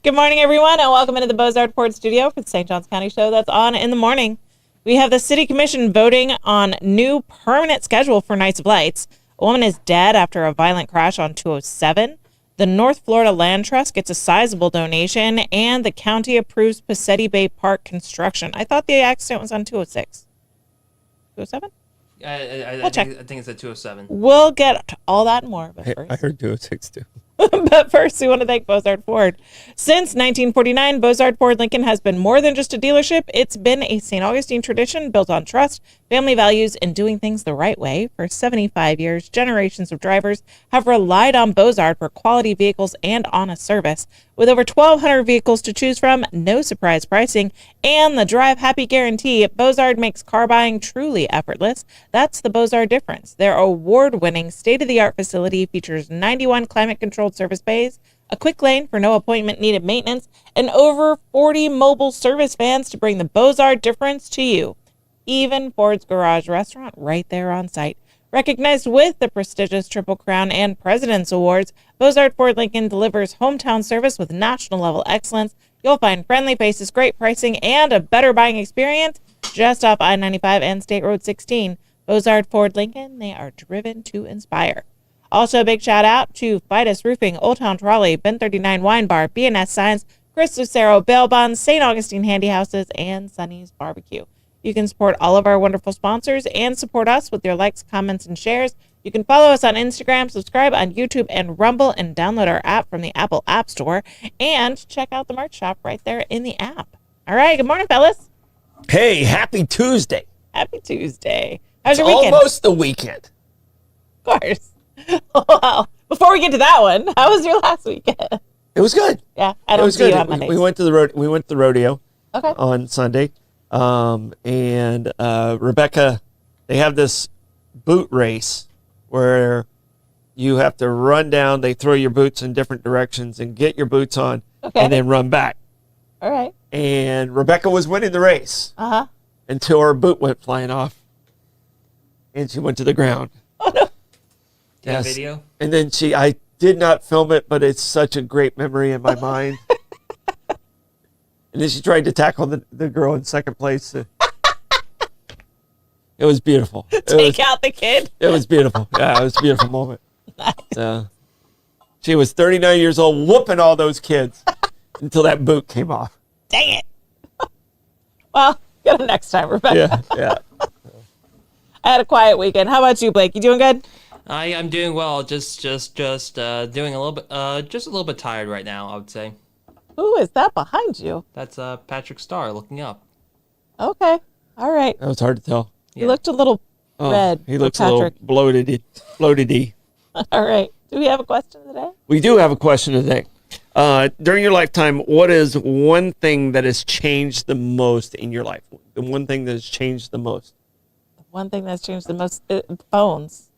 Good morning, everyone, and welcome into the Bozard Ford studio for the St. Johns County show that's on in the morning. We have the City Commission voting on new permanent schedule for Nights of Lights. A woman is dead after a violent crash on 207. The North Florida Land Trust gets a sizable donation, and the county approves Pacetti Bay Park construction. I thought the accident was on 206. 207? I think it's at 207. We'll get to all that and more. But Hey, first. I heard 206 too. But first, we want to thank Bozard Ford. Since 1949, Bozard Ford Lincoln has been more than just a dealership. It's been a St. Augustine tradition built on trust, family values, and doing things the right way. For 75 years, generations of drivers have relied on Bozard for quality vehicles and honest service. With over 1,200 vehicles to choose from, no surprise pricing, and the Drive Happy guarantee, Bozard makes car buying truly effortless. That's the Bozard difference. Their award-winning, state-of-the-art facility features 91 climate-controlled service bays, a quick lane for no appointment-needed maintenance, and over 40 mobile service vans to bring the Bozard difference to you. Even Ford's Garage restaurant right there on site. Recognized with the prestigious Triple Crown and President's Awards, Bozard Ford Lincoln delivers hometown service with national-level excellence. You'll find friendly faces, great pricing, and a better buying experience just off I-95 and State Road 16. Bozard Ford Lincoln, they are driven to inspire. Also, a big shout-out to Fidus Roofing, Old Town Trolley, Ben 39 Wine Bar, B&S Signs, Chris Lucero, Bail Bonds, St. Augustine Handy Houses, and Sonny's Barbecue. You can support all of our wonderful sponsors and support us with your likes, comments, and shares. You can follow us on Instagram, subscribe on YouTube and Rumble, and download our app from the Apple App Store. And check out the merch shop right there in the app. All right, good morning, fellas. Hey, happy Tuesday. Happy Tuesday. How's It's your weekend? almost the weekend. Of course. Well, before we get to that one, how was your last weekend? It was good. Yeah, I It don't was see you on good. Mondays. We went to the rodeo Okay. on Sunday. And Rebecca, they have this boot race where you have to run down. They throw your boots in different directions and get your boots on Okay. and then run back. All right. And Rebecca was winning the race Uh-huh. until her boot went flying off and she went to the ground. Oh, no. Do you have Yes. video? And then I did not film it, but it's such a great memory in my mind. And then she tried to tackle the girl in second place. It was beautiful. Take out the kid. It was beautiful. Yeah, it was a beautiful moment. Nice. So, she was 39 years old, whooping all those kids until that boot came off. Dang it. Well, get them next time, Rebecca. Yeah. I had a quiet weekend. How about you, Blake? You doing good? I'm doing well. Just doing a little bit tired right now, I would say. Who is that behind you? That's Patrick Starr looking up. Okay. All right. That was hard to tell. You looked a little red. He looks Patrick. a little bloated. All right. Do we have a question today? We do have a question today. During your lifetime, what is one thing that has changed the most in your life? The one thing that has changed the most? One thing that's changed the most, phones.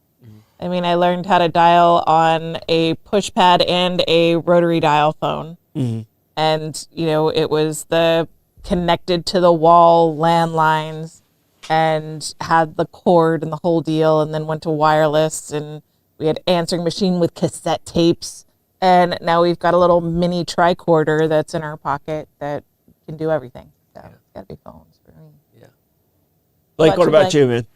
I mean, I learned how to dial on a push pad and a rotary dial phone. Mm-hmm. And, it was the connected to the wall landlines and had the cord and the whole deal, and then went to wireless, and we had answering machine with cassette tapes. And now we've got a little mini tricorder that's in our pocket that can do everything. So it's got to be phones for me. Yeah. Blake, what about Blake? you, man?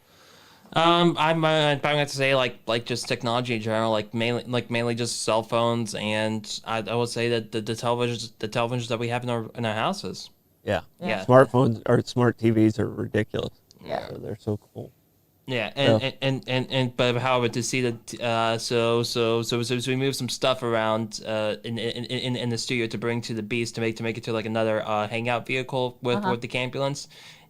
I'm going to say like just technology in general, mainly just cell phones, and I would say that the televisions that we have in our houses. Yeah. Yeah. Smartphones or smart TVs are ridiculous. Yeah. They're so cool. Yeah, Yeah. and but however, to see that so we moved some stuff around in the studio to bring to the Beast to make it to like another hangout vehicle with the Campulence.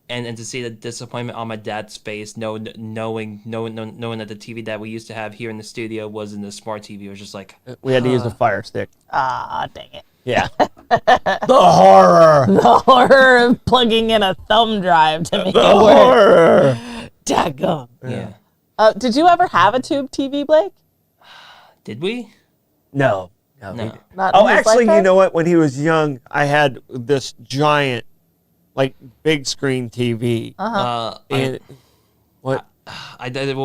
And to see the disappointment on my dad's face, knowing that the TV that we used to have here in the studio wasn't a smart TV, it was just like We had to use a Fire Stick. Ah, dang it. Yeah. The horror. The horror of plugging in a thumb drive to make The it work. horror. Daggum. yeah. Did you ever have a tube TV, Blake? Did we? No. No. Not Oh, in his actually, you lifetime? know what? When he was young, I had this giant, like, big screen TV. I And what?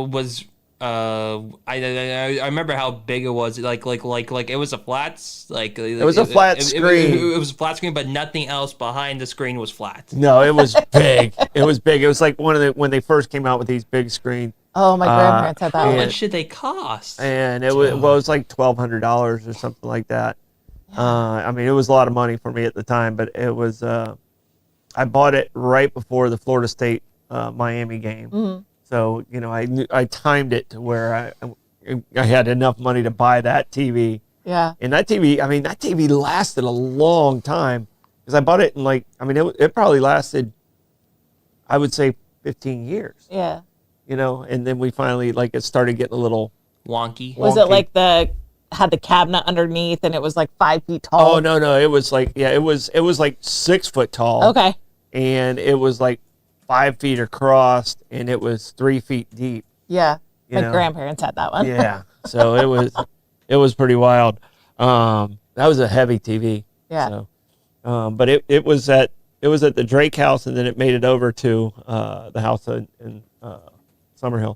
was I remember how big it was. Like it was a flat It was a flat screen. It was a flat screen, but nothing else behind the screen was flat. No, it was big. It was big. It was like when they first came out with these big screens. Oh, my grandparents had that How one. much did they cost? And it was like $1,200 or something like that. I mean, it was a lot of money for me at the time, but it was. I bought it right before the Florida State Miami game, so I timed it to where I had enough money to buy that TV. Yeah. And that TV lasted a long time because I bought it in it probably lasted, I would say, 15 years. Yeah. And then we finally it started getting a little. Wonky. Was it like had the cabinet underneath and it was like 5 feet tall? Oh no, it was it was like 6 foot tall. Okay. And it was like 5 feet across, and it was 3 feet deep. Yeah. My know. grandparents had that one. Yeah, so it was pretty wild. That was a heavy TV. Yeah. So, but it was at the Drake house, and then it made it over to the house in Summerhill.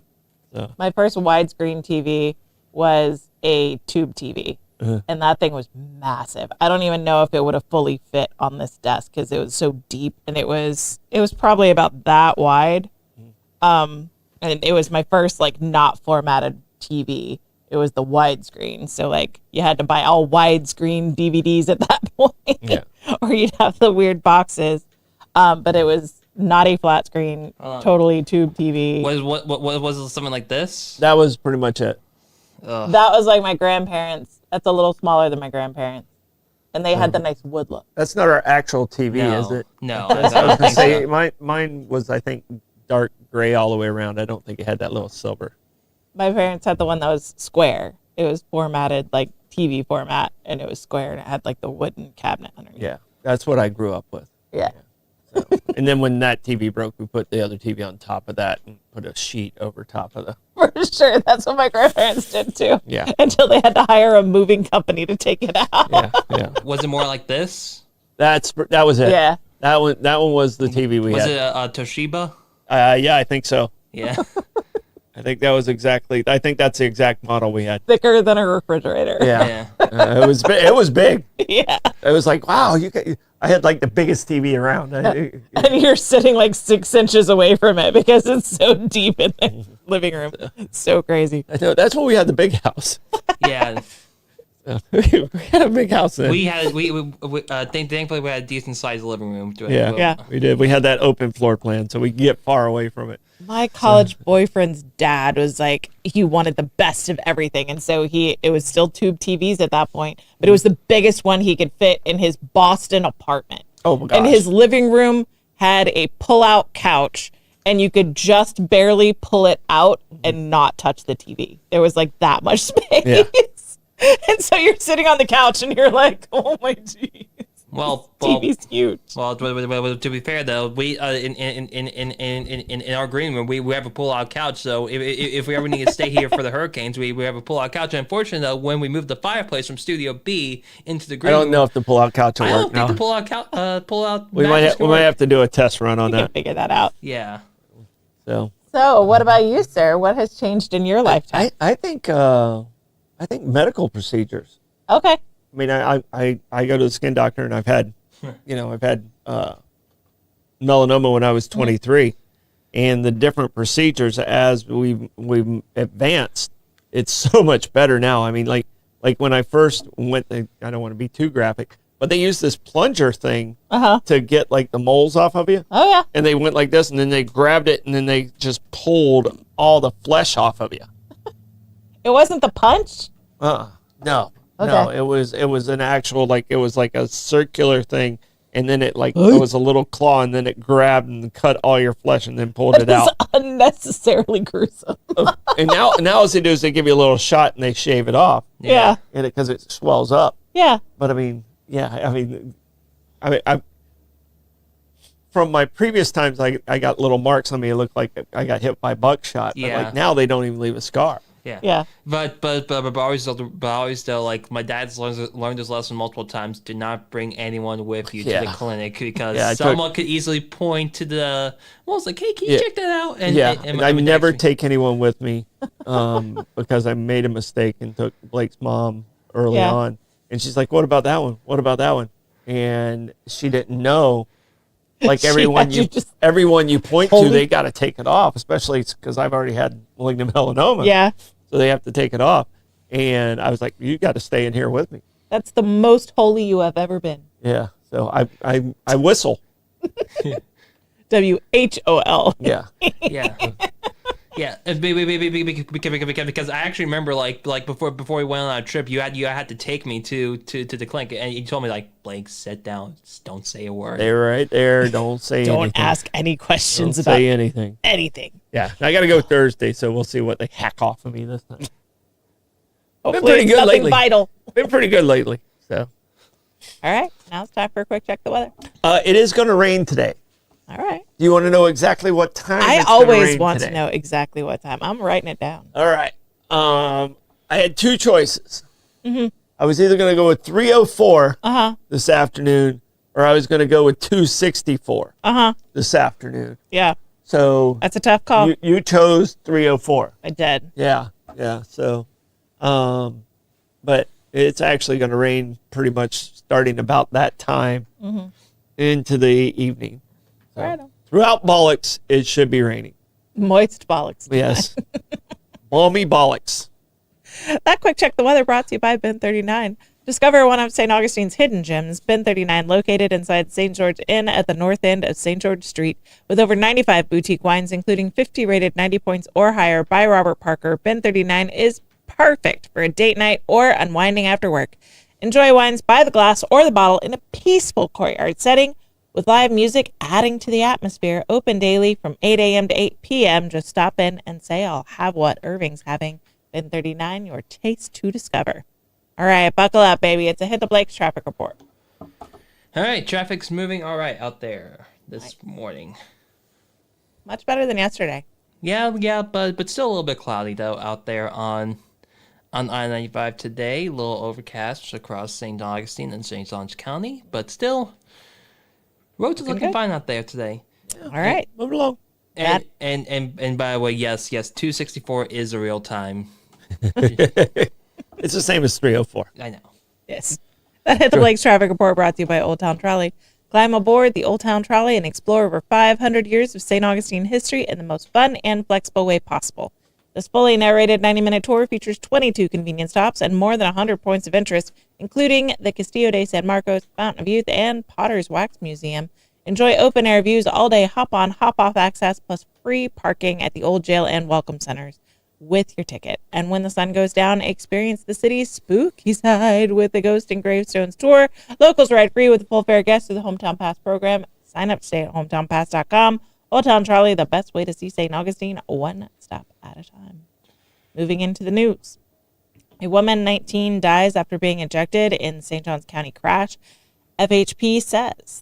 So My first widescreen TV was a tube TV. And that thing was massive. I don't even know if it would have fully fit on this desk because it was so deep, and it was probably about that wide. And it was my first not formatted TV. It was the widescreen, so you had to buy all widescreen DVDs at that point, Yeah. or you'd have the weird boxes. But it was not a flat screen, totally tube TV. Was it something like this? that was pretty much it. That was like my grandparents. That's a little smaller than my grandparents. And they had the nice wood look. That's not our actual TV, No, is it? no. I was gonna say mine was, I think, dark gray all the way around. I don't think it had that little silver. My parents had the one that was square. It was formatted like TV format, and it was square, and it had the wooden cabinet underneath. Yeah, that's what I grew up with. Yeah. So, and then when that TV broke, we put the other TV on top of that and put a sheet over top of the. For sure. That's what my grandparents did too. Yeah. Until they had to hire a moving company to take it out. Yeah. Was it more like this? That was it. Yeah. That one was the TV we Was had. it a Toshiba? Yeah, I think so. Yeah. I think that's the exact model we had. Thicker than a refrigerator. Yeah. Yeah. It was big. Yeah. It was like, wow, I had the biggest TV around. And you're sitting 6 inches away from it because it's so deep in the living room. It's so crazy. I know, that's when we had the big house. Yeah. We had a big house then. Thankfully we had a decent sized living room. Yeah. We did. We had that open floor plan, so we could get far away from it. My college boyfriend's dad was he wanted the best of everything. And so it was still tube TVs at that point, but it was the biggest one he could fit in his Boston apartment. Oh my gosh. And his living room had a pull-out couch, and you could just barely pull it out and not touch the TV. There was that much space. Yeah. And so you're sitting on the couch and you're like, oh my geez. Well, TV's huge. Well, to be fair though, we in our green room we have a pull-out couch. So if we ever need to stay here for the hurricanes, we have a pull-out couch. And unfortunately, though, when we moved the fireplace from Studio B into the green I room, don't know if the pull-out couch will I work don't now. think the pull-out We mattress can might work. have to do a test run on You can that. figure that out. Yeah. So So, what about you, sir? What has changed in your lifetime? I think medical procedures. Okay. I mean, I go to the skin doctor, and I've had melanoma when I was 23, and the different procedures as we've advanced, it's so much better now. I mean, like when I first went, I don't want to be too graphic, but they used this plunger thing to get the moles off of you. Oh, yeah. And they went like this, and then they grabbed it, and then they just pulled all the flesh off of you. It wasn't the punch? No. Okay. No, it was an actual, it was like a circular thing, and then it was a little claw, and then it grabbed and cut all your flesh and then pulled it out. It's unnecessarily gruesome. And now what they do is they give you a little shot and they shave it off, Yeah. and because it swells up. Yeah. But I from my previous times, I got little marks on me. It looked like I got hit by buckshot. Yeah. But now they don't even leave a scar. Yeah. Yeah. But always though, like my dad's learned this lesson multiple times. Do not bring anyone with you to the Yeah. clinic because Yeah, I someone could easily point to the. Well, it's like, hey, can you Yeah. check that out? And, Yeah, and and my I dad never actually- take anyone with me because I made a mistake and took Blake's mom early Yeah. on. And she's like, what about that one? What about that one? And she didn't know. Like She everyone had you you just everyone you point to, holy- they got to take it off, especially because I've already had malignant melanoma. Yeah. So they have to take it off. And I was like, you got to stay in here with me. That's the most holy you have ever been. Yeah. So I whistle. WHOL. Yeah. Yeah. Yeah, because I actually remember like before we went on a trip, you had to take me to the clinic, and you told me like, Blake, sit down, just don't say a word. They're right there. Don't say Don't anything. ask any questions Don't about say anything. anything. Yeah. I got to go Thursday, so we'll see what they hack off of me this time. Hopefully pretty it's good nothing lately. vital. Been pretty good lately. So All right. Now it's time for a quick check the weather. it is going to rain today. All right. Do you want to know exactly what time? I it's gonna always rain want today? to know exactly what time. I'm writing it down. All right. I had two choices. I was either going to go with 3:04 this afternoon, or I was going to go with 2:64 this afternoon. Yeah. So That's a tough call. you chose 3:04. I did. Yeah. So, but it's actually going to rain pretty much starting about that time into the evening. So, Right. throughout Bollocks, it should be raining. Moist bollocks. Yes. Balmy Bollocks. That quick check the weather brought to you by Ben 39. Discover one of St. Augustine's hidden gems, Ben 39, located inside St. George Inn at the north end of St. George Street, with over 95 boutique wines, including 50 rated 90 points or higher by Robert Parker. Ben 39 is perfect for a date night or unwinding after work. Enjoy wines by the glass or the bottle in a peaceful courtyard setting, with live music adding to the atmosphere. Open daily from 8 a.m. to 8 p.m. Just stop in and say, I'll have what Irving's having. Ben 39, your taste to discover. All right, buckle up, baby. It's a Hit the Blake's traffic report. All right, traffic's moving all right out there this morning. Much better than yesterday. Yeah, but still a little bit cloudy though out there on I-95 today. A little overcast across St. Augustine and St. Johns County, but still, roads are looking good. fine out there today. All right. Move along. And by the way, yes, 264 is a real time. It's the same as 3:04. I know. Yes. That Hit the Blake's traffic report brought to you by Old Town Trolley. Climb aboard the Old Town Trolley and explore over 500 years of St. Augustine history in the most fun and flexible way possible. This fully narrated 90-minute tour features 22 convenient stops and more than 100 points of interest, including the Castillo de San Marcos, Fountain of Youth, and Potter's Wax Museum. Enjoy open-air views all day, hop-on, hop-off access, plus free parking at the old jail and welcome centers with your ticket. And when the sun goes down, experience the city's spooky side with the Ghost and Gravestones tour. Locals ride free with a full fare guest through the Hometown Pass program. Sign up today at hometownpass.com. Old Town Trolley, the best way to see St. Augustine, one stop at a time. Moving into the news. A woman, 19, dies after being ejected in St. Johns County crash. FHP says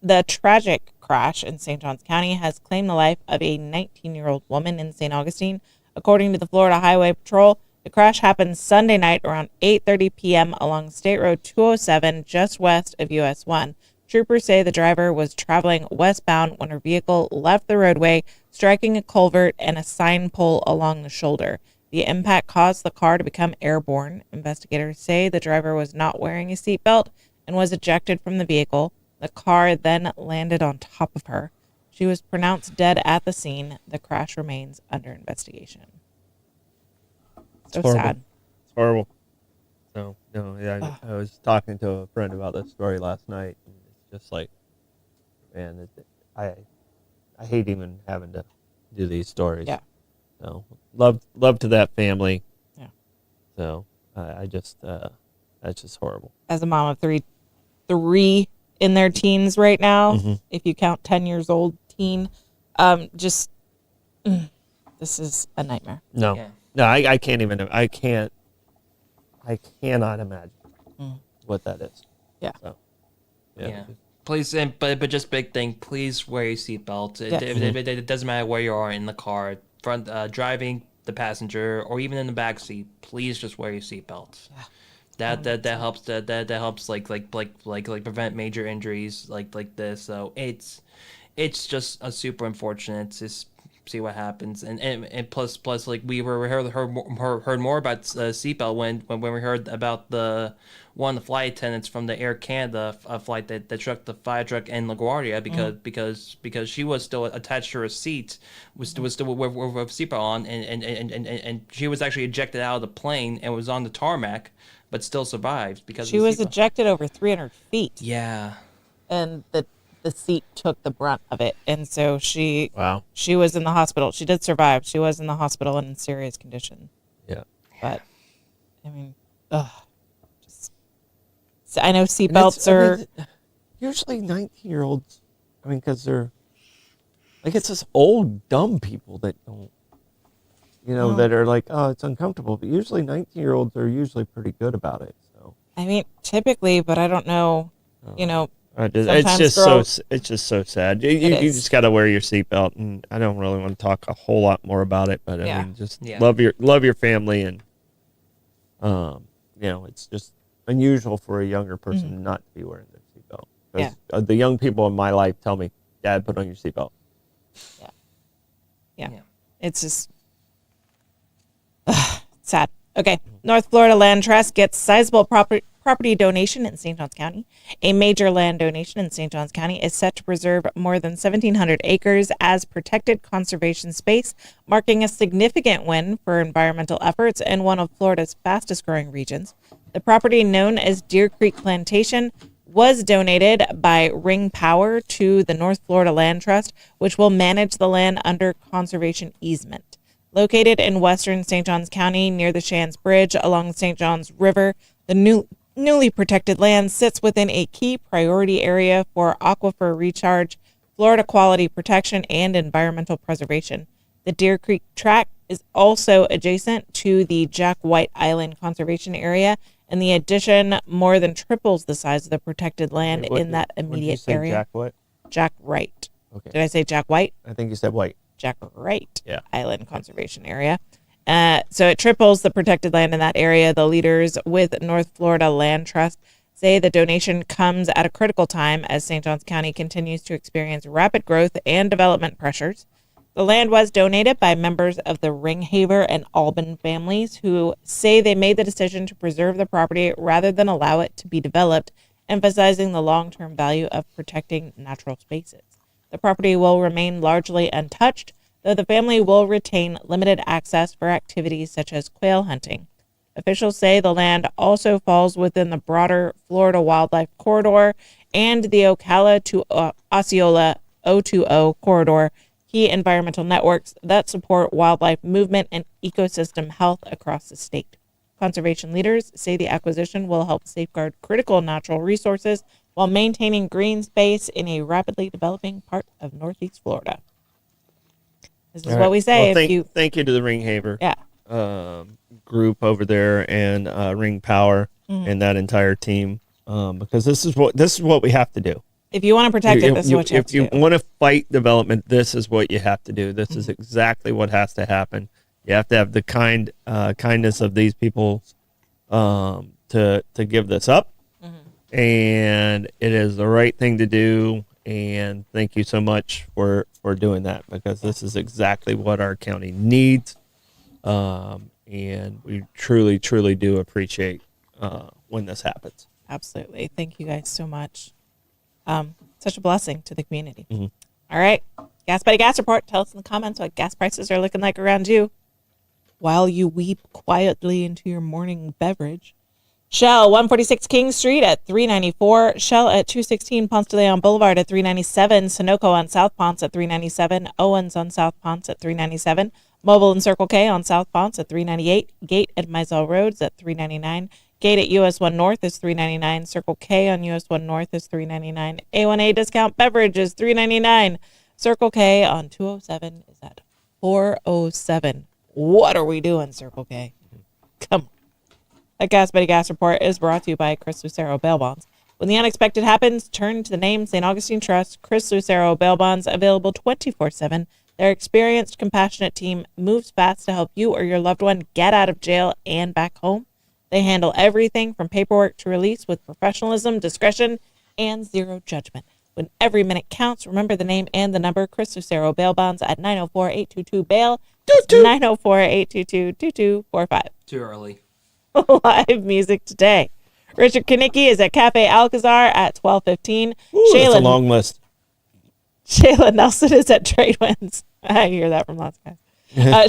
the tragic crash in St. Johns County has claimed the life of a 19-year-old woman in St. Augustine. According to the Florida Highway Patrol, the crash happened Sunday night around 8:30 p.m. along State Road 207, just west of US 1. Troopers say the driver was traveling westbound when her vehicle left the roadway, striking a culvert and a sign pole along the shoulder. The impact caused the car to become airborne. Investigators say the driver was not wearing a seatbelt and was ejected from the vehicle. The car then landed on top of her. She was pronounced dead at the scene. The crash remains under investigation. So horrible. sad. It's horrible. So, no, yeah, I was talking to a friend about this story last night. And it's just like, man, I hate even having to do these stories. Yeah. So, love to that family. Yeah. So, I just, that's just horrible. As a mom of three in their teens right now, if you count 10 years old teen, this is a nightmare. No, Yeah. no, I can't even, I cannot imagine what that is. Yeah. So, Yeah. Please, but just big thing. Please wear your seatbelt. Yes. It doesn't matter where you are in the car. Front driving, the passenger or even in the back seat, please just wear your seatbelt. That helps like prevent major injuries like this. So it's just a super unfortunate to see what happens, and plus like we heard more about seatbelt when we heard about the one of the flight attendants from the Air Canada flight that struck the fire truck in LaGuardia because she was still attached to her seat, was still with seatbelt on, and she was actually ejected out of the plane and was on the tarmac, but still survived because She of the was seatbelt. ejected over 300 feet, Yeah. and the seat took the brunt of it, and so she Wow. was in the hospital. She did survive. She was in the hospital and in serious condition. Yeah. But I mean, so I know And seatbelts are. usually 19-year-olds. I mean, because they're like, it's just old dumb people that don't, that are like, oh, it's uncomfortable. But usually 19-year-olds are usually pretty good about it. So I mean, typically, but I don't know. it's Sometimes just girls- it's just so sad. You is. just got to wear your seatbelt, and I don't really want to talk a whole lot more about it. But I Yeah. mean, just Yeah. love your family, and it's just unusual for a younger person not to be wearing their seatbelt. 'Cause, the young people in my life tell me, "Dad, put on your seatbelt." Yeah. Yeah. It's just sad. Okay. North Florida Land Trust gets sizable property donation in St. Johns County. A major land donation in St. Johns County is set to preserve more than 1,700 acres as protected conservation space, marking a significant win for environmental efforts in one of Florida's fastest growing regions. The property, known as Deer Creek Plantation, was donated by Ring Power to the North Florida Land Trust, which will manage the land under conservation easement. Located in western St. Johns County near the Shands Bridge along the St. Johns River, the newly protected land sits within a key priority area for aquifer recharge, Florida quality protection, and environmental preservation. The Deer Creek tract is also adjacent to the Jack White Island Conservation Area, and the addition more than triples the size of the protected land in that What did you immediate say, area. Jack, what? Jack Wright. Okay. Did I say Jack White? I think you said white. Jack Wright Yeah. Island Conservation Area. So it triples the protected land in that area. The leaders with North Florida Land Trust say the donation comes at a critical time as St. Johns County continues to experience rapid growth and development pressures. The land was donated by members of the Ringhaver and Albin families, who say they made the decision to preserve the property rather than allow it to be developed, emphasizing the long-term value of protecting natural spaces. The property will remain largely untouched, though the family will retain limited access for activities such as quail hunting. Officials say the land also falls within the broader Florida Wildlife Corridor and the Ocala to Osceola O2O corridor, key environmental networks that support wildlife movement and ecosystem health across the state. Conservation leaders say the acquisition will help safeguard critical natural resources while maintaining green space in a rapidly developing part of Northeast Florida. This is All what right. we say. Well, thank you to the Ringhaver group over there and Ring Power and that entire team, because this is what we have to do. If you want to protect it, this is what you have if to you do. want to fight development, this is what you have to do. This is exactly what has to happen. You have to have the kindness of these people to give this up, and it is the right thing to do. And thank you so much for doing that, because this is exactly what our county needs, and we truly do appreciate when this happens. Absolutely. Thank you guys so much. Such a blessing to the community. All right. Gas Buddy Gas Report. Tell us in the comments what gas prices are looking like around you while you weep quietly into your morning beverage. Shell, 146 King Street at $3.94. Shell at 216 Ponce de Leon Boulevard at $3.97. Sunoco on South Ponce at $3.97. Owens on South Ponce at $3.97. Mobile and Circle K on South Ponce at $3.98. Gate at Mizell Roads at $3.99. Gate at US 1 North is $3.99. Circle K on US 1 North is $3.99. A1A Discount Beverage is $3.99. Circle K on 207 is at $4.07. What are we doing, Circle K? Come on. The Gas Buddy Gas Report is brought to you by Chris Lucero Bail Bonds. When the unexpected happens, turn to the name St. Augustine Trust. Chris Lucero Bail Bonds, available 24/7. Their experienced, compassionate team moves fast to help you or your loved one get out of jail and back home. They handle everything from paperwork to release with professionalism, discretion, and zero judgment. When every minute counts, remember the name and the number. Chris Lucero, bail bonds at 904-822-BAIL. 904-822-2245. Too early. Live music today. Richard Kanicki is at Cafe Alcazar at 12:15. That's a long list. Shayla Nelson is at Tradewinds. I hear that from lots of guys.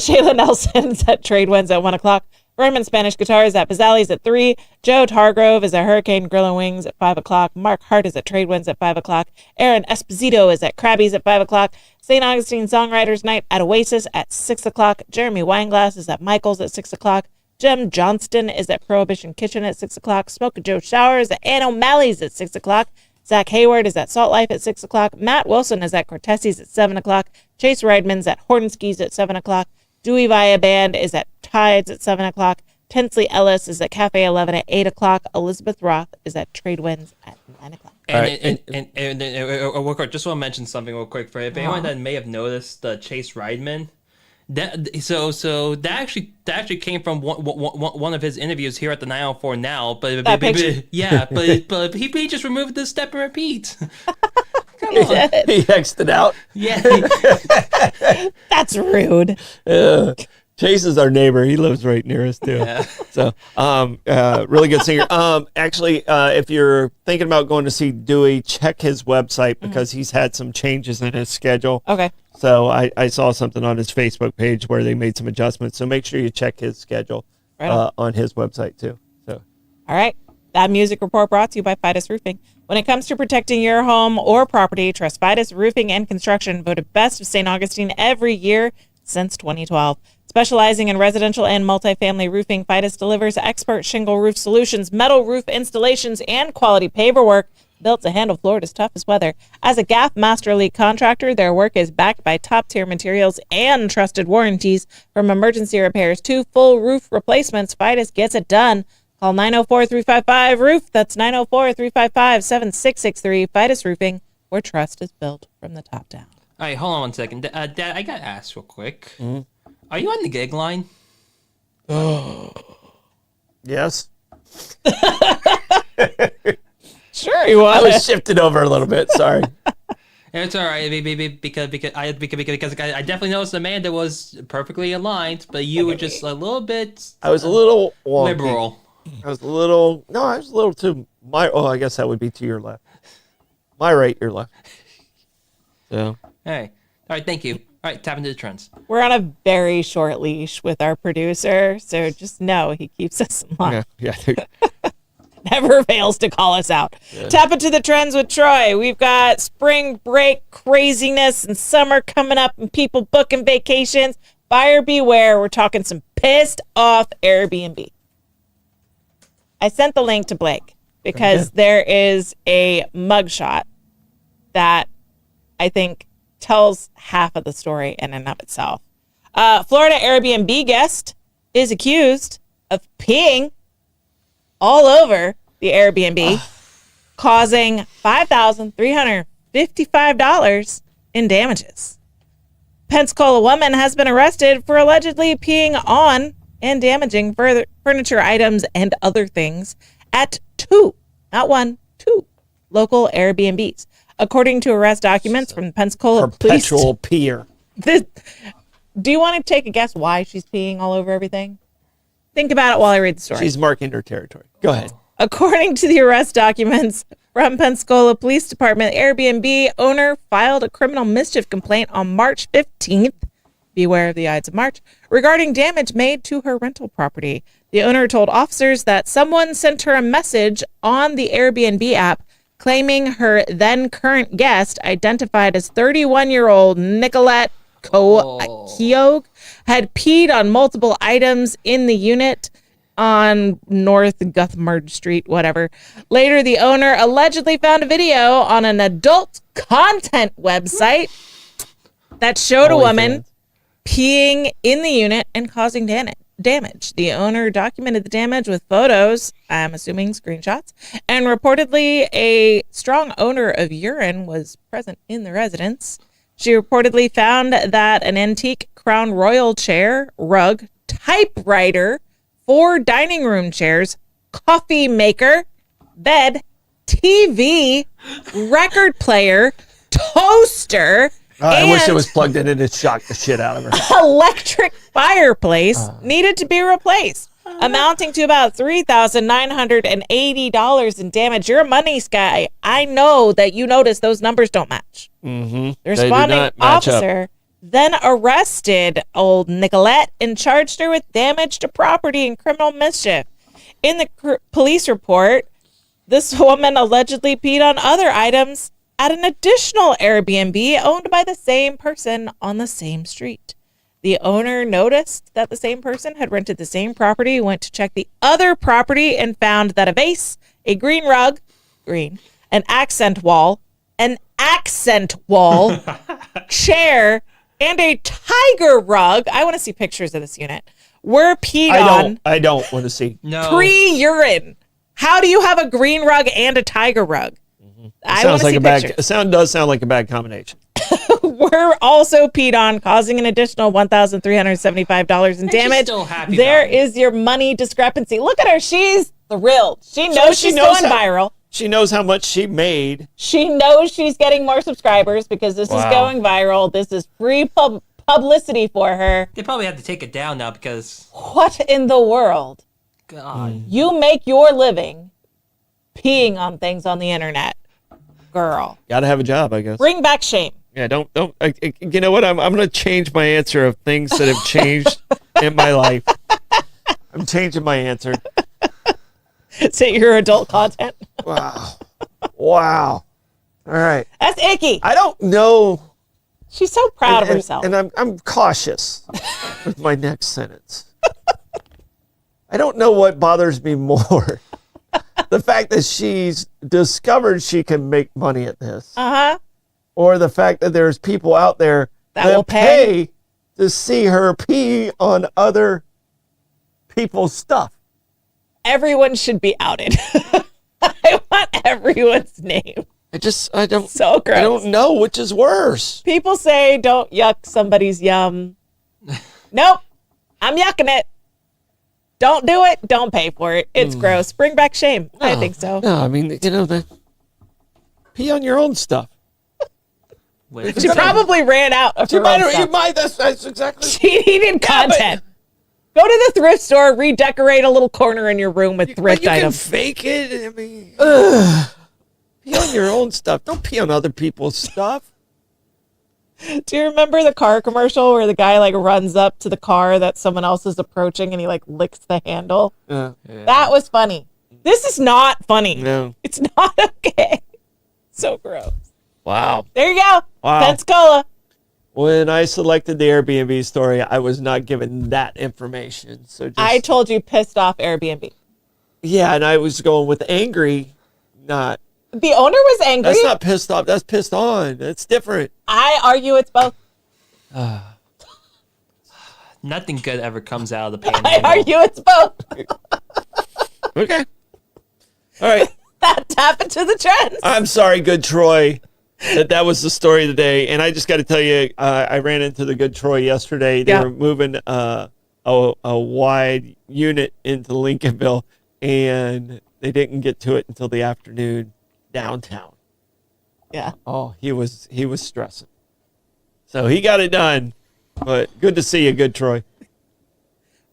Shayla Nelson is at Tradewinds at 1 o'clock. Berman Spanish Guitar is at Pizzali's at 3. Joe Targrove is at Hurricane Grill and Wings at 5 o'clock. Mark Hart is at Tradewinds at 5 o'clock. Aaron Esposito is at Krabby's at 5 o'clock. St. Augustine Songwriters Night at Oasis at 6 o'clock. Jeremy Weinglass is at Michael's at 6 o'clock. Jem Johnston is at Prohibition Kitchen at 6 o'clock. Smoke Joe Showers at Ann O'Malley's at 6 o'clock. Zach Hayward is at Salt Life at 6 o'clock. Matt Wilson is at Cortesi's at 7 o'clock. Chase Reidman's at Hortonski's at 7 o'clock. Dewey Via Band is at Tides at 7 o'clock. Tinsley Ellis is at Cafe 11 at 8 o'clock. Elizabeth Roth is at Tradewinds at 9 o'clock. And just want to mention something real quick for if anyone that may have noticed Chase Reidman. So that actually came from one of his interviews here at the 904 Now, but he just removed the step and repeat. Come on. He X'd it out. Yeah. That's rude. Chase is our neighbor. He lives right near us too. Yeah. So, really good singer. Actually, if you're thinking about going to see Dewey, check his website because he's had some changes in his schedule. Okay. So I saw something on his Facebook page where they made some adjustments. So make sure you check his schedule on his website too. So, all right. That music report brought to you by Fidus Roofing. When it comes to protecting your home or property, trust Fidus Roofing and Construction, voted best of St. Augustine every year since 2012. Specializing in residential and multifamily roofing, Fidus delivers expert shingle roof solutions, metal roof installations, and quality paperwork built to handle Florida's toughest weather. As a GAF Master Elite contractor, their work is backed by top-tier materials and trusted warranties. From emergency repairs to full roof replacements, Fidus gets it done. Call 904-355-ROOF. That's 904-355-7663. Fidus Roofing, where trust is built from the top down. All right, hold on one second. Dad, I got to ask real quick. Mm-hmm. Are you on the gig line? yes. Sure he was. I was shifted over a little bit. Sorry. It's all right because I definitely noticed Amanda was perfectly aligned, but you were just a little bit. I was a little wonky. Liberal. I was a little too. I guess that would be to your left. My right, your left. So. Hey. All right. Thank you. All right. Tap into the trends. We're on a very short leash with our producer, so just know he keeps us in line. Yeah. Never fails to call us out. Yeah. Tap into the trends with Troy. We've got spring break craziness and summer coming up and people booking vacations. Buyer beware. We're talking some pissed off Airbnb. I sent the link to Blake because there is a mugshot that I think tells half of the story in and of itself. Florida Airbnb guest is accused of peeing all over the Airbnb, causing $5,355 in damages. Pensacola woman has been arrested for allegedly peeing on and damaging furniture items and other things at two local Airbnbs. According to arrest documents from Pensacola Police. Perpetual peer. Do you want to take a guess why she's peeing all over everything? Think about it while I read the story. She's marking her territory. Go ahead. According to the arrest documents from Pensacola Police Department, Airbnb owner filed a criminal mischief complaint on March 15th. Beware of the Ides of March, regarding damage made to her rental property. The owner told officers that someone sent her a message on the Airbnb app claiming her then current guest, identified as 31-year-old Nicolette Keogh, had peed on multiple items in the unit on North Guthmard Street, whatever. Later, the owner allegedly found a video on an adult content website that showed a woman peeing in the unit and causing damage. The owner documented the damage with photos, I'm assuming screenshots, and reportedly a strong odor of urine was present in the residence. She reportedly found that an antique Crown Royal chair, rug, typewriter, 4 dining room chairs, coffee maker, bed, TV, record player, toaster, I wish it and was plugged in and it shocked the shit out of her. electric fireplace needed to be replaced, amounting to about $3,980 in damage. You're a money guy. I know that you notice those numbers don't match. Mm-hmm. The responding officer then arrested old Nicolette and charged her with damage to property and criminal mischief. In the police report, this woman allegedly peed on other items at an additional Airbnb owned by the same person on the same street. The owner noticed that the same person had rented the same property, went to check the other property, and found that a vase, a green rug, an accent wall, chair, and a tiger rug, I want to see pictures of this unit, were peed on I don't want to see. No. pre-urine. How do you have a green rug and a tiger rug? I want to see pictures. Does sound like a bad combination. Were also peed on, causing an additional $1,375 in damage. still happy There about it. is your money discrepancy. Look at her. She's thrilled. She knows she's going viral. She knows how much she made. She knows she's getting more subscribers because this is going viral. This is free publicity for her. They probably have to take it down now because, What in the world? God. You make your living peeing on things on the internet. Girl. Got to have a job, I guess. Bring back shame. Yeah, don't. You know what? I'm going to change my answer of things that have changed in my life. I'm changing my answer. Is it your adult content? Wow. All right. That's icky. I don't know. She's so proud of herself. And I'm cautious with my next sentence. I don't know what bothers me more. The fact that she's discovered she can make money at this. Uh-huh. Or the fact that there's people out there That that will pay to see her pee on other people's stuff. Everyone should be outed. I want everyone's name. I don't So gross. I don't know which is worse. People say don't yuck somebody's yum. Nope. I'm yucking it. Don't do it. Don't pay for it. It's gross. Bring back shame. I think so. No, I mean, pee on your own stuff. Wait, She probably ran out of her own stuff. That's exactly. She needed content. Go to the thrift store, redecorate a little corner in your room with thrift you items. can fake it. I mean, pee on your own stuff. Don't pee on other people's stuff. Do you remember the car commercial where the guy like runs up to the car that someone else is approaching and he like licks the handle? That was funny. This is not funny. No. It's not okay. So gross. Wow. There you go. Wow. Pensacola. When I selected the Airbnb story, I was not given that information. So just, I told you pissed off Airbnb. yeah, and I was going with angry, not. The owner was angry. That's not pissed off. That's pissed on. That's different. I argue it's both. nothing good ever comes out of the I panhandle. argue it's both. Okay. All right. That tap into the trends. I'm sorry, Good Troy, that was the story of the day. And I just got to tell you, I ran into the Good Troy yesterday. They Yeah. were moving a wide unit into Lincolnville, and they didn't get to it until the afternoon downtown. Yeah. Oh, he was stressing. So he got it done. But good to see you, Good Troy.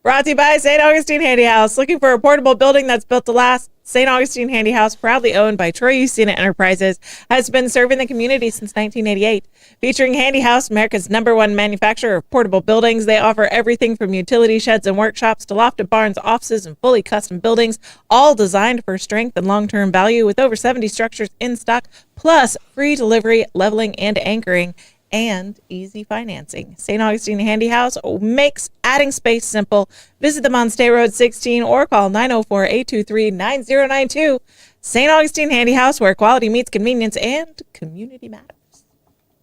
Brought to you by St. Augustine Handy House. Looking for a portable building that's built to last? St. Augustine Handy House, proudly owned by Troy Usina Enterprises, has been serving the community since 1988. Featuring Handy House, America's #1 manufacturer of portable buildings, they offer everything from utility sheds and workshops to lofted barns, offices, and fully custom buildings, all designed for strength and long-term value with over 70 structures in stock, plus free delivery, leveling, and anchoring, and easy financing. St. Augustine Handy House makes adding space simple. Visit them on State Road 16 or call 904-823-9092. St. Augustine Handy House, where quality meets convenience and community matters.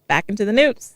Back into the news.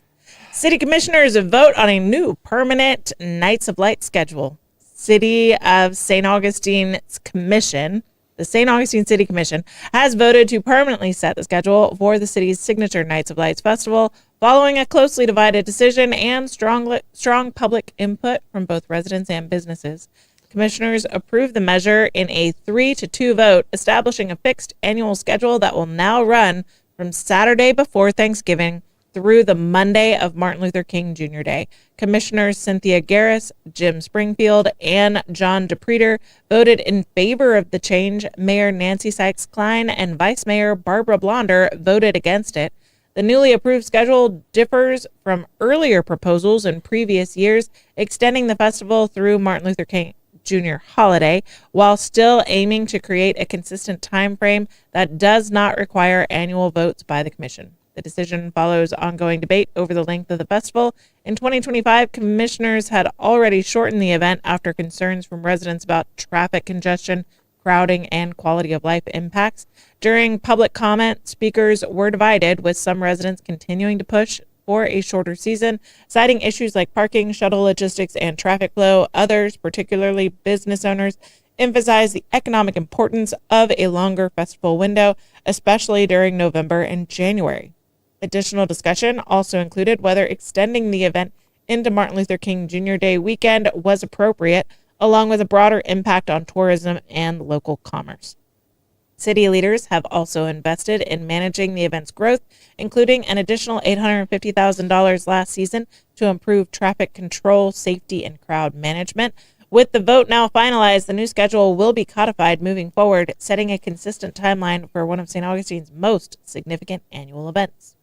City commissioners vote on a new permanent Nights of Light schedule. City of St. Augustine's commission, The St. Augustine City Commission has voted to permanently set the schedule for the city's signature Nights of Lights Festival, following a closely divided decision and strong public input from both residents and businesses. Commissioners approved the measure in a 3-2 vote, establishing a fixed annual schedule that will now run from Saturday before Thanksgiving through the Monday of Martin Luther King Jr. Day. Commissioners Cynthia Garris, Jim Springfield, and John DePreter voted in favor of the change. Mayor Nancy Sykes-Klein and Vice Mayor Barbara Blonder voted against it. The newly approved schedule differs from earlier proposals in previous years, extending the festival through Martin Luther King Jr. holiday, while still aiming to create a consistent time frame that does not require annual votes by the commission. The decision follows ongoing debate over the length of the festival. In 2025, commissioners had already shortened the event after concerns from residents about traffic congestion, crowding, and quality of life impacts. During public comment, speakers were divided, with some residents continuing to push for a shorter season, citing issues like parking, shuttle logistics, and traffic flow. Others, particularly business owners, emphasize the economic importance of a longer festival window, especially during November and January. Additional discussion also included whether extending the event into Martin Luther King Jr. Day weekend was appropriate, along with a broader impact on tourism and local commerce. City leaders have also invested in managing the event's growth, including an additional $850,000 last season to improve traffic control, safety, and crowd management. With the vote now finalized, the new schedule will be codified moving forward, setting a consistent timeline for one of St. Augustine's most significant annual events.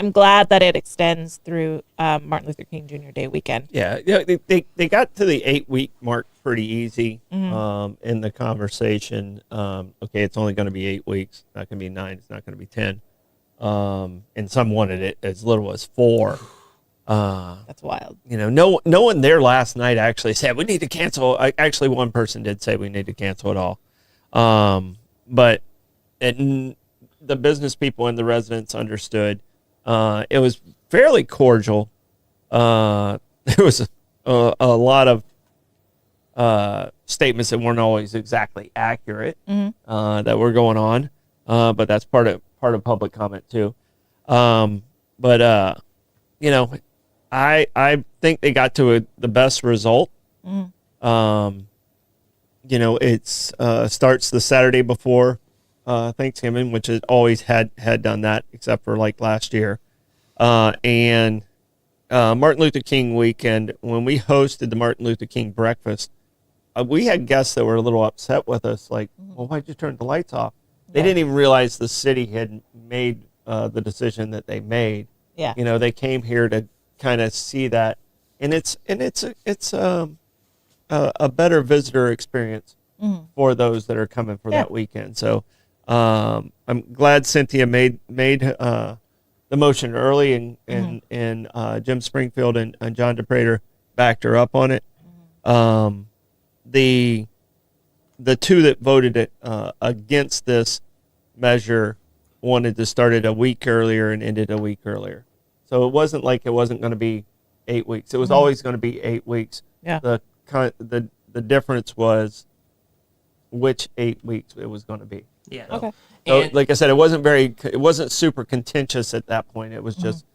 I'm glad that it extends through Martin Luther King Jr. Day weekend. Yeah, they got to the 8-week mark pretty easy in the conversation. Okay, it's only going to be 8 weeks. It's not going to be 9. It's not going to be 10. And some wanted it as little as 4. That's wild. You know, no one there last night actually said we need to cancel. Actually, one person did say we need to cancel it all. But the business people and the residents understood. It was fairly cordial. There was a lot of statements that weren't always exactly accurate that were going on, but that's part of public comment too. But you know, I think they got to the best result. You know, it's starts the Saturday before Thanksgiving, which it always had done that, except for like last year. And Martin Luther King weekend, when we hosted the Martin Luther King breakfast, we had guests that were a little upset with us, like, well, why'd you turn the lights off? They didn't even realize the city had made the decision that they made. Yeah. You know, they came here to kind of see that, and it's a better visitor experience for those that are coming for that weekend. So I'm glad Cynthia made the motion early, and Jim Springfield and John DePreter backed her up on it. The two that voted against this measure wanted to start it a week earlier and ended a week earlier. So it wasn't like it wasn't going to be 8 weeks. It was always going to be 8 weeks. Yeah. The difference was which 8 weeks it was going to be. Yeah. Okay. So, And- like I said, it wasn't super contentious at that point. It was just,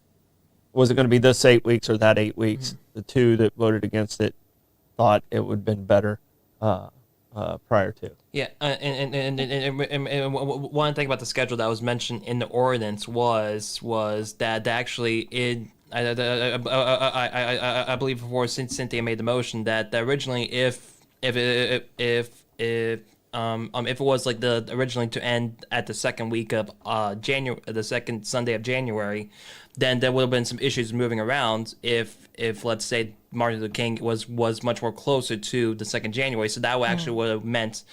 was it going to be this 8 weeks or that 8 weeks? The two that voted against it thought it would have been better prior to. Yeah, and one thing about the schedule that was mentioned in the ordinance was that actually I believe before Cynthia made the motion that originally if it was like the originally to end at the second week of January, the second Sunday of January, then there would have been some issues moving around if let's say Martin Luther King was much more closer to the 2nd January, so that would actually would have meant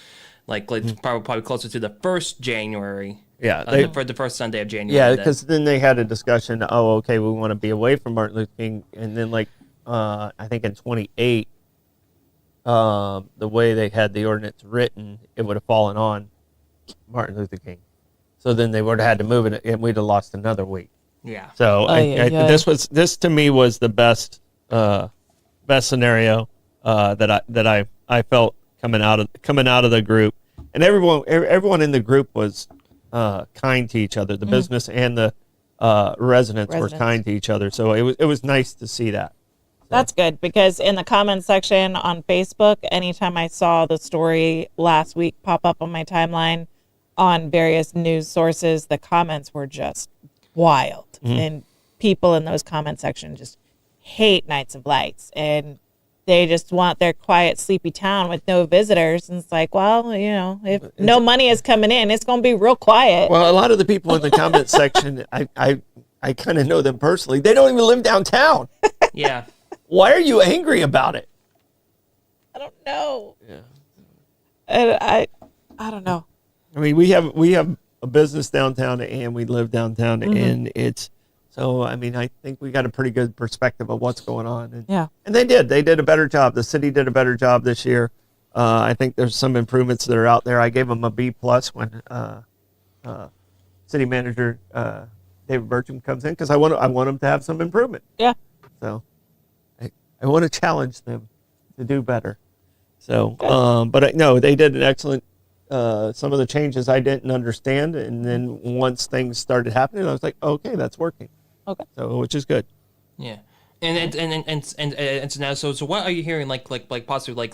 like probably closer to the 1st January. Yeah, for the first Sunday of January. Yeah, because then they had a discussion. Oh, okay, we want to be away from Martin Luther King, and then like I think in 28, the way they had the ordinance written, it would have fallen on Martin Luther King. So then they would have had to move it, and we'd have lost another week. Yeah. So this to me was the best scenario that I felt coming out of the group, and everyone in the group was kind to each other. The business and the residents were kind to each other. So it was nice to see that. That's good, because in the comments section on Facebook, anytime I saw the story last week pop up on my timeline on various news sources, the comments were just wild. And people in those comment section just hate Nights of Lights, and they just want their quiet, sleepy town with no visitors. And it's like, well, if no money is coming in, it's going to be real quiet. Well, a lot of the people in the comment section, I kind of know them personally. They don't even live downtown. Yeah. Why are you angry about it? I don't know. Yeah. And I don't know. I mean, we have a business downtown and we live downtown, and it's so. I mean, I think we got a pretty good perspective of what's going on. And, Yeah. and they did a better job. The city did a better job this year. I think there's some improvements that are out there. I gave them a B+ when city manager David Burcham comes in, because I want them to have some improvement. Yeah. So I want to challenge them to do better. So, but no, they did an excellent. Some of the changes I didn't understand, and then once things started happening, I was like, okay, that's working. Okay. So, which is good. Yeah. And so now, so what are you hearing, like possibly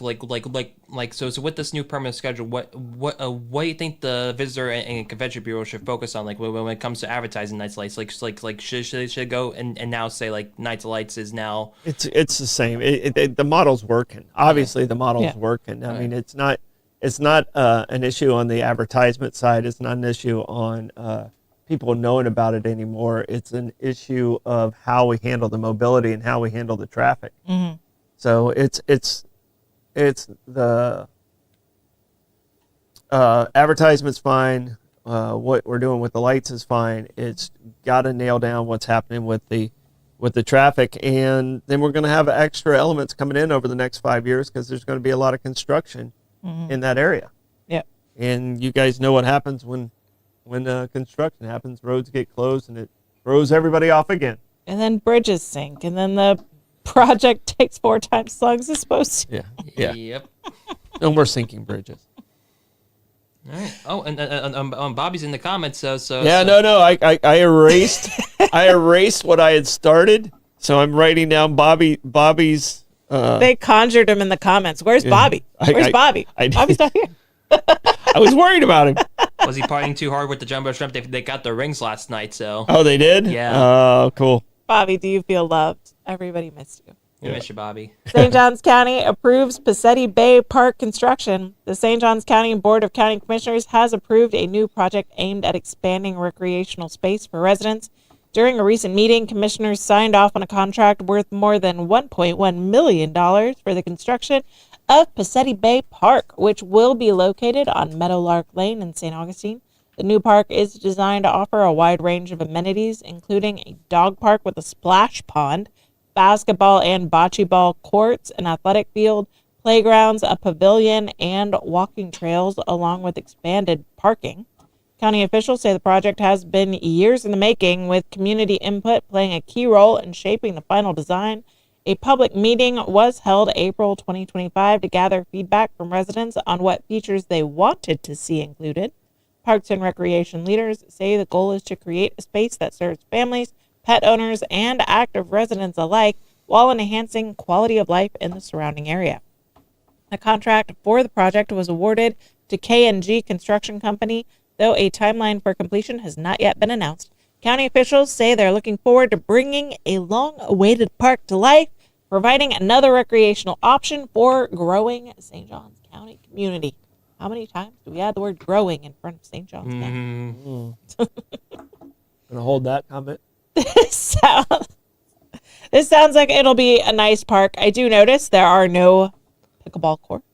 so with this new permanent schedule, what do you think the visitor and convention bureau should focus on, like when it comes to advertising Nights of Lights, like should it go and now say like Nights of Lights is now? It's the same. The model's working. Obviously, the model's working. I mean, it's not an issue on the advertisement side. It's not an issue on people knowing about it anymore. It's an issue of how we handle the mobility and how we handle the traffic. So it's the advertisement's fine. What we're doing with the lights is fine. It's got to nail down what's happening with the traffic, and then we're going to have extra elements coming in over the next 5 years, because there's going to be a lot of construction in that area. Yeah. And you guys know what happens when construction happens. Roads get closed and it throws everybody off again. And then bridges sink, and then the project takes 4 times as long as it's supposed to. Yeah. Yep. No more sinking bridges. All right. Oh, and Bobby's in the comments. So Yeah, so. no. I erased what I had started. So I'm writing down Bobby's. They conjured him in the comments. Where's Bobby? Where's Bobby? Bobby's not here. I was worried about him. Was he partying too hard with the Jumbo Shrimp? They got their rings last night, so. Oh, they did? Yeah. Oh, cool. Bobby, do you feel loved? Everybody missed you. We miss you, Bobby. St. Johns County approves Passetti Bay Park construction. The St. Johns County Board of County Commissioners has approved a new project aimed at expanding recreational space for residents. During a recent meeting, commissioners signed off on a contract worth more than $1.1 million for the construction of Passetti Bay Park, which will be located on Meadowlark Lane in St. Augustine. The new park is designed to offer a wide range of amenities, including a dog park with a splash pond, basketball and bocce ball courts, an athletic field, playgrounds, a pavilion, and walking trails, along with expanded parking. County officials say the project has been years in the making, with community input playing a key role in shaping the final design. A public meeting was held April 2025 to gather feedback from residents on what features they wanted to see included. Parks and Recreation leaders say the goal is to create a space that serves families, pet owners, and active residents alike, while enhancing quality of life in the surrounding area. The contract for the project was awarded to KNG Construction Company, though a timeline for completion has not yet been announced. County officials say they're looking forward to bringing a long-awaited park to life, providing another recreational option for growing St. Johns County community. How many times do we add the word growing in front of St. Johns County? Gonna hold that comment. This sounds like it'll be a nice park. I do notice there are no pickleball courts.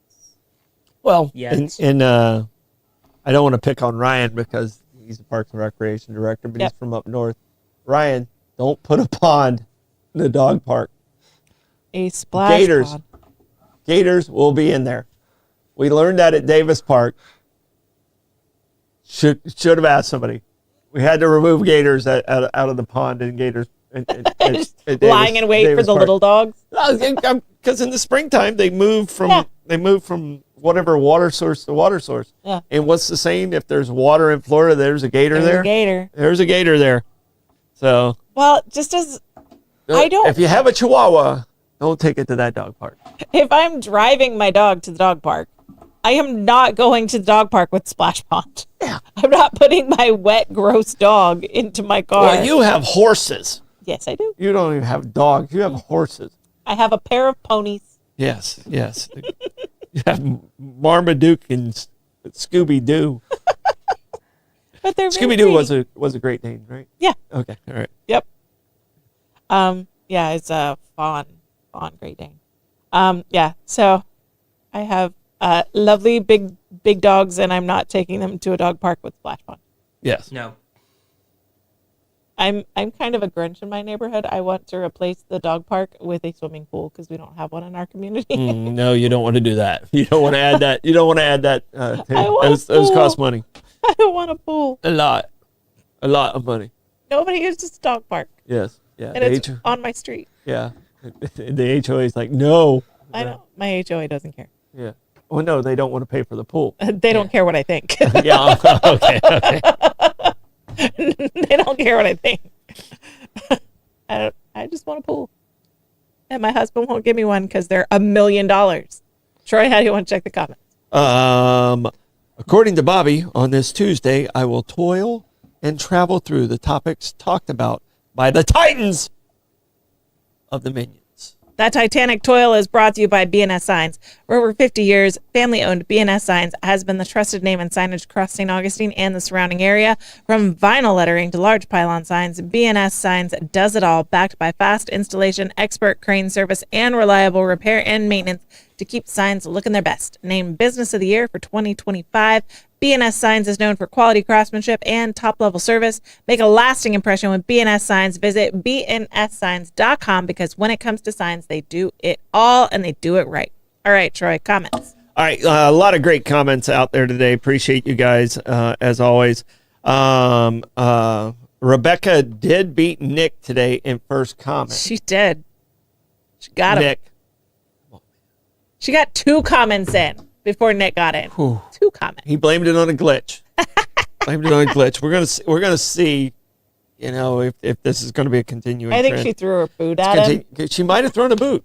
Well, Yes. and I don't want to pick on Ryan because he's the Parks and Recreation director, but Yep. he's from up north. Ryan, don't put a pond in the dog park. A splash Gators. pond. Gators will be in there. We learned that at Davis Park. Should have asked somebody. We had to remove gators out of the pond, and gators Just lying in wait for Davis the Park. little dogs. Because in the springtime they move from whatever water source the water source. Yeah. And what's the saying? If there's water in Florida, there's a gator There's there. a gator. There's a gator there. So Well, just as I don't. If you have a Chihuahua, don't take it to that dog park. If I'm driving my dog to the dog park, I am not going to the dog park with Splash Pond. Yeah. I'm not putting my wet, gross dog into my car. Well, you have horses. Yes, I do. You don't even have dogs. You have horses. I have a pair of ponies. Yes, yes. You have Marmaduke and Scooby Doo. But they're very Scooby Doo pretty. was a great name, right? Yeah. Okay, all right. Yep. Yeah, it's a fawn Great Dane. Yeah. So I have lovely big dogs, and I'm not taking them to a dog park with Splash Pond. Yes. No. I'm kind of a Grinch in my neighborhood. I want to replace the dog park with a swimming pool because we don't have one in our community. No, you don't want to do that. You don't want to add that. You don't want to add that. I want Those a pool. cost money. I don't want a pool. A lot of money. Nobody uses the dog park, Yes. Yeah. and The it's on my street. yeah. The HOA is like, no. I know my HOA doesn't care. Yeah. Well, no, they don't want to pay for the pool. They don't care what I think. Yeah. Okay. They don't care what I think. I just want a pool, and my husband won't give me one because they're $1 million. Troy, how do you want to check the comments? According to Bobby, on this Tuesday, I will toil and travel through the topics talked about by the Titans of the Minions. That Titanic toil is brought to you by BNS Signs. For over 50 years, family-owned BNS Signs has been the trusted name in signage across St. Augustine and the surrounding area. From vinyl lettering to large pylon signs, BNS Signs does it all, backed by fast installation, expert crane service, and reliable repair and maintenance to keep signs looking their best. Named Business of the Year for 2025, BNS Signs is known for quality craftsmanship and top-level service. Make a lasting impression with BNS Signs. Visit bnssigns.com because when it comes to signs, they do it all and they do it right. All right, Troy, comments. All right, a lot of great comments out there today. Appreciate you guys, as always. Rebecca did beat Nick today in first comment. She did. She got him. Nick. She got 2 comments in before Nick got in. 2 comments. He blamed it on a glitch. We're gonna see, if this is gonna be a continuing. I think trend. she threw her boot at him. She might have thrown a boot.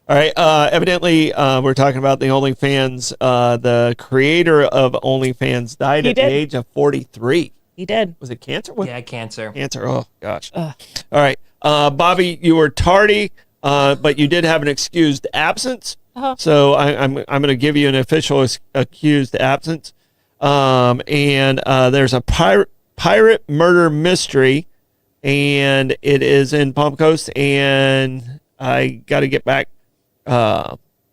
All right. Evidently, we're talking about the OnlyFans. The creator of OnlyFans died He at the did. age of 43. He did. Was it cancer? Yeah, cancer. Cancer. Oh gosh. All right. Bobby, you were tardy, but you did have an excused absence. Uh-huh. So I'm going to give you an official accused absence. And there's a pirate murder mystery, and it is in Palm Coast, and I got to get back that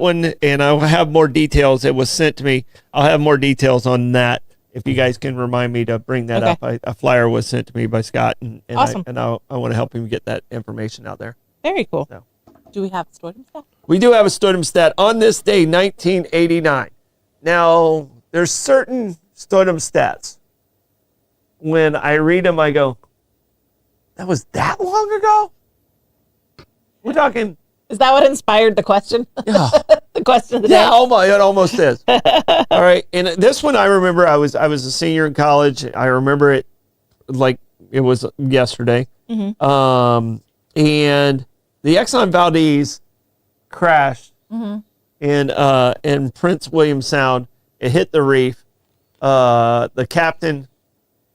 one, and I'll have more details. It was sent to me. I'll have more details on that if you guys can remind me to bring that up. A flyer was sent to me by Scott, and Awesome. I want to help him get that information out there. Very cool. So. Do we have stored him stuff? We do have a Stodum stat on this day, 1989. Now, there's certain Stodum stats. When I read them, I go, that was that long ago? We're talking, Is that what inspired the question? yeah, The question of the yeah, day? it almost is. All right, and this one I remember, I was a senior in college. I remember it like it was yesterday. And the Exxon Valdez crashed in Prince William Sound. It hit the reef. The captain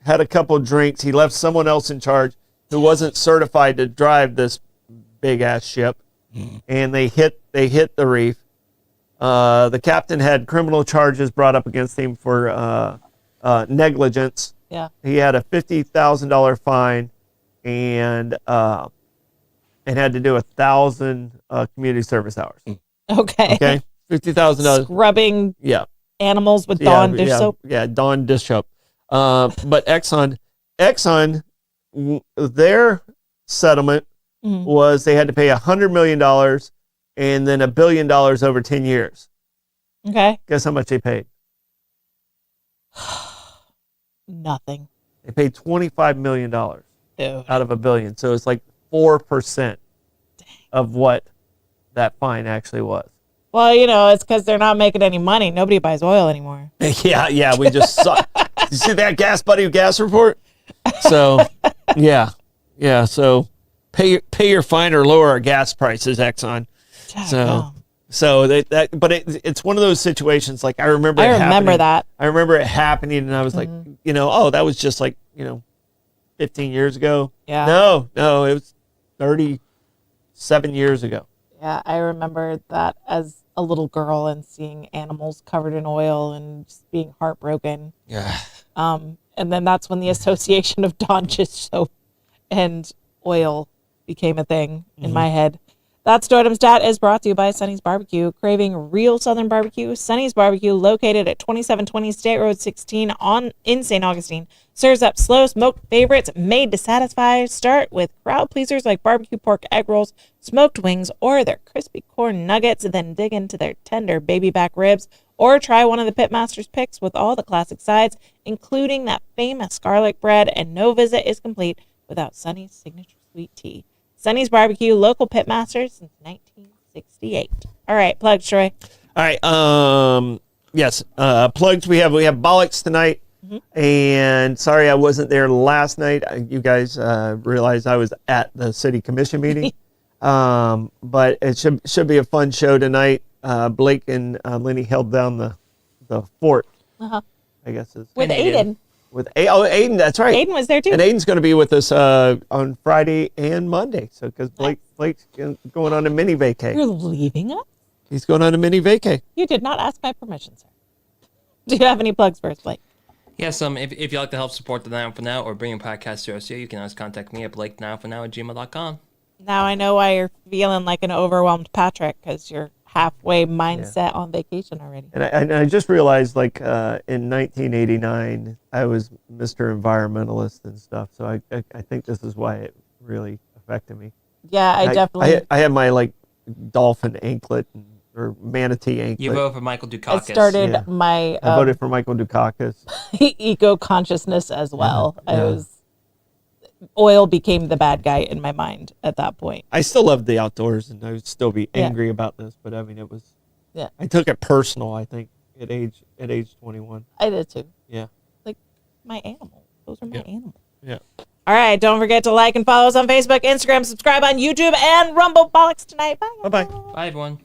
had a couple drinks. He left someone else in charge who wasn't certified to drive this big ass ship, and they hit the reef. The captain had criminal charges brought up against him for negligence. Yeah. He had a $50,000 fine, and had to do 1,000 community service hours. Okay. Okay, $50,000. Scrubbing Yeah, animals with Dawn dish soap. Yeah, Dawn dish soap. But Exxon, their settlement was they had to pay $100 million and then $1 billion over 10 years. Okay. Guess how much they paid? Nothing. They paid $25 million Dude. out of $1 billion. So it's like 4% of what that fine actually was. Well, it's because they're not making any money. Nobody buys oil anymore. Yeah, we just saw. You see that Buddy gas report? So, yeah. So, pay your fine or lower our gas prices, Exxon. So but it's one of those situations. Like I remember. I remember that. I remember it happening, and I was like, oh, that was just like 15 years ago. Yeah. No, it was 37 years ago. Yeah, I remember that as a little girl and seeing animals covered in oil and just being heartbroken. Yeah. And then that's when the association of Dawn dish soap and oil became a thing in my head. That Stardom Stat is brought to you by Sonny's Barbecue. Craving real Southern barbecue? Sonny's Barbecue, located at 2720 State Road 16 in St. Augustine, serves up slow smoked favorites made to satisfy. Start with crowd pleasers like barbecue pork egg rolls, smoked wings, or their crispy corn nuggets, then dig into their tender baby back ribs, or try one of the Pitmaster's picks with all the classic sides, including that famous garlic bread, and no visit is complete without Sonny's signature sweet tea. Sonny's Barbecue, local pitmaster since 1968. All right, plugs, Troy. All right. Yes. Plugs. We have Bollocks tonight, and sorry I wasn't there last night. You guys realized I was at the city commission meeting, but it should be a fun show tonight. Blake and Lenny held down the fort. I guess is With Aiden. with Aiden. That's right. Aiden was there too. And Aiden's going to be with us on Friday and Monday. So because Blake's going on a mini vacay. You're leaving us? He's going on a mini vacay. You did not ask my permission, sir. Do you have any plugs first, Blake? Yes, if you'd like to help support the Now for Now or bring a podcast to us here, you can always contact me at BlakeNowForNow@gmail.com. Now I know why you're feeling like an overwhelmed Patrick, because you're halfway mindset on vacation already. And I just realized, like, in 1989, I was Mr. Environmentalist and stuff. So I think this is why it really affected me. Yeah, I definitely. I had my, like, dolphin anklet or manatee anklet. You vote for Michael Dukakis. I started my I voted for Michael Dukakis. eco consciousness as well. Oil became the bad guy in my mind at that point. I still loved the outdoors, and I would still be angry about this, but I mean, it was. Yeah. I took it personal. I think at age 21. I did too. Yeah. Like my animal. Those are my animals. Yeah. All right. Don't forget to like and follow us on Facebook, Instagram, subscribe on YouTube, and Rumble Bollocks tonight. Bye. Bye bye. Bye, everyone.